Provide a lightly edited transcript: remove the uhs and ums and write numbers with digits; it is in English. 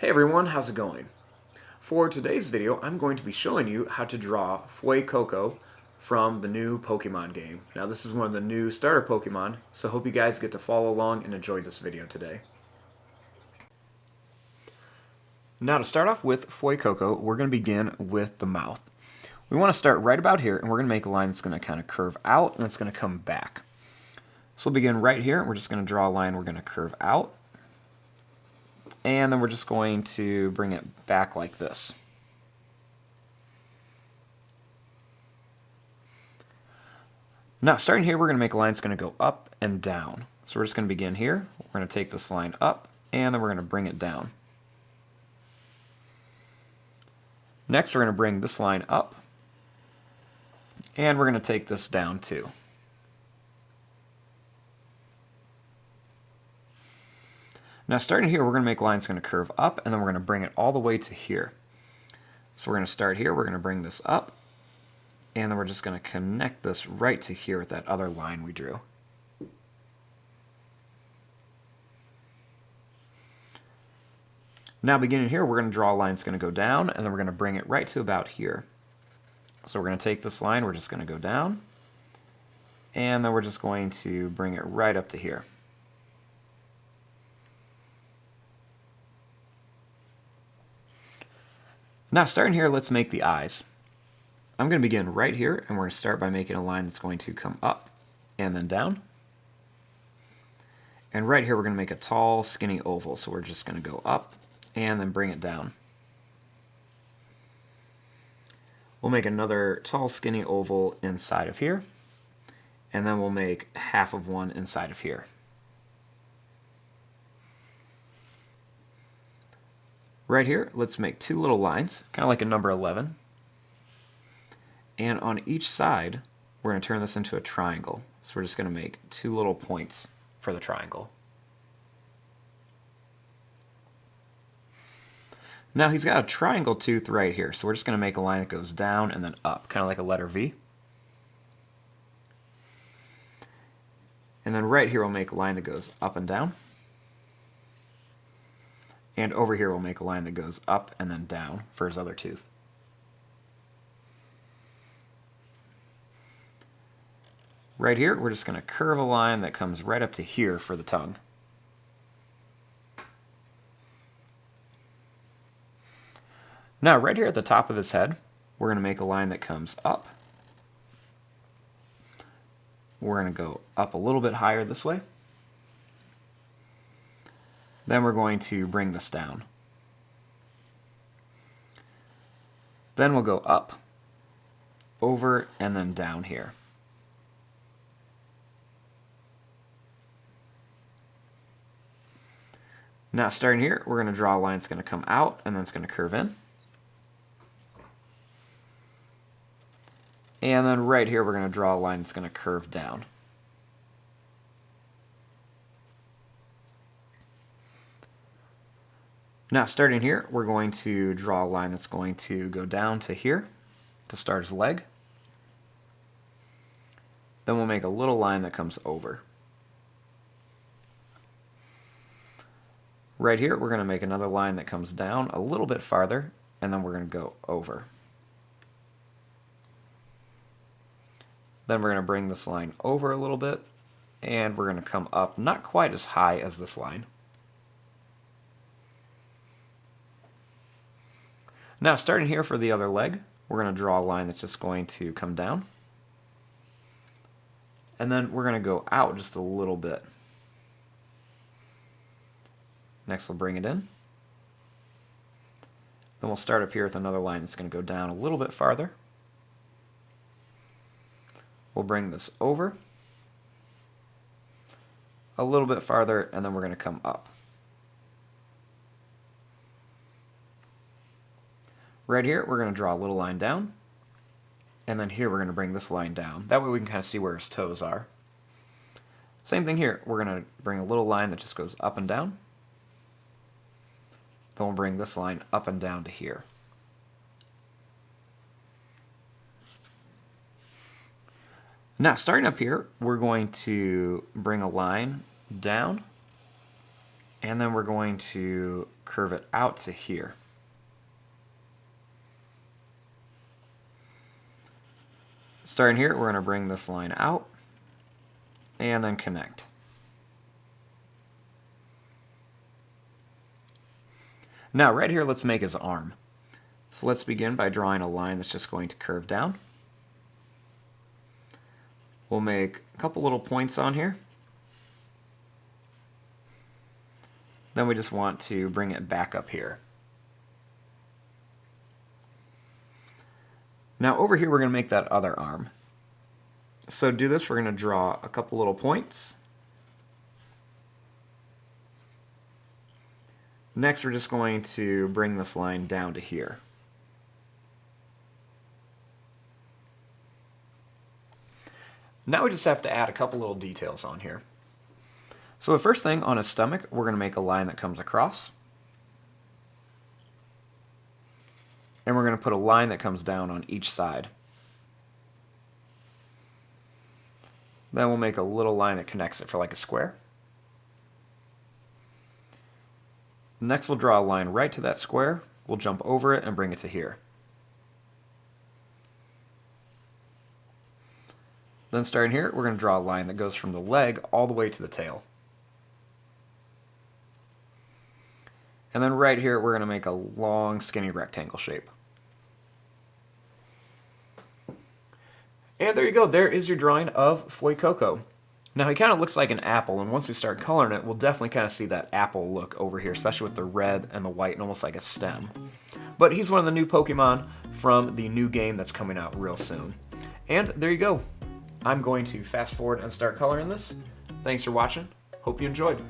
Hey everyone, how's it going? For today's video, I'm going to be showing you how to draw FUECOCO from the new Pokemon game. Now this is one of the new starter Pokemon, so hope you guys get to follow along and enjoy this video today. Now to start off with FUECOCO, we're going to begin with the mouth. We want to start right about here, and we're going to make a line that's going to kind of curve out, and it's going to come back. So we'll begin right here, and we're just going to draw a line we're going to curve out. And then we're just going to bring it back like this. Now, starting here, we're going to make a line that's going to go up and down. So we're just going to begin here. We're going to take this line up, and then we're going to bring it down. Next, we're going to bring this line up, and we're going to take this down too. Now starting here, we're going to make a line that's going to curve up, and then we're going to bring it all the way to here. So we're going to start here, we're going to bring this up, and then we're just going to connect this right to here with that other line we drew. Now beginning here, we're going to draw a line that's going to go down, and then we're going to bring it right to about here. So we're going to take this line, we're just going to go down, and then we're just going to bring it right up to here. Now starting here, let's make the eyes. I'm going to begin right here, and we're going to start by making a line that's going to come up and then down. And right here, we're going to make a tall, skinny oval. So we're just going to go up and then bring it down. We'll make another tall, skinny oval inside of here, and then we'll make half of one inside of here. Right here, let's make two little lines, kind of like a number 11. And on each side, we're going to turn this into a triangle. So we're just going to make two little points for the triangle. Now he's got a triangle tooth right here, so we're just going to make a line that goes down and then up, kind of like a letter V. And then right here, we'll make a line that goes up and down. And over here, we'll make a line that goes up and then down for his other tooth. Right here, we're just going to curve a line that comes right up to here for the tongue. Now, right here at the top of his head, we're going to make a line that comes up. We're going to go up a little bit higher this way. Then we're going to bring this down. Then we'll go up, over, and then down here. Now starting here, we're going to draw a line that's going to come out, and then it's going to curve in. And then right here, we're going to draw a line that's going to curve down. Now starting here, we're going to draw a line that's going to go down to here to start his leg. Then we'll make a little line that comes over. Right here, we're going to make another line that comes down a little bit farther, and then we're going to go over. Then we're going to bring this line over a little bit, and we're going to come up not quite as high as this line. Now, starting here for the other leg, we're going to draw a line that's just going to come down. And then we're going to go out just a little bit. Next, we'll bring it in. Then we'll start up here with another line that's going to go down a little bit farther. We'll bring this over a little bit farther, and then we're going to come up. Right here, we're going to draw a little line down, and then here we're going to bring this line down. That way we can kind of see where his toes are. Same thing here, we're going to bring a little line that just goes up and down. Then we'll bring this line up and down to here. Now, starting up here, we're going to bring a line down, and then we're going to curve it out to here. Starting here, we're going to bring this line out and then connect. Now right here, let's make his arm. So let's begin by drawing a line that's just going to curve down. We'll make a couple little points on here. Then we just want to bring it back up here. Now over here we're going to make that other arm. So to do this, we're going to draw a couple little points. Next we're just going to bring this line down to here. Now we just have to add a couple little details on here. So the first thing, on his stomach, we're going to make a line that comes across. And we're going to put a line that comes down on each side. Then we'll make a little line that connects it for like a square. Next we'll draw a line right to that square. We'll jump over it and bring it to here. Then starting here, we're going to draw a line that goes from the leg all the way to the tail. And then right here, we're going to make a long, skinny rectangle shape. And there you go. There is your drawing of Fuecoco. Now, he kind of looks like an apple, and once we start coloring it, we'll definitely kind of see that apple look over here, especially with the red and the white and almost like a stem. But he's one of the new Pokemon from the new game that's coming out real soon. And there you go. I'm going to fast forward and start coloring this. Thanks for watching. Hope you enjoyed.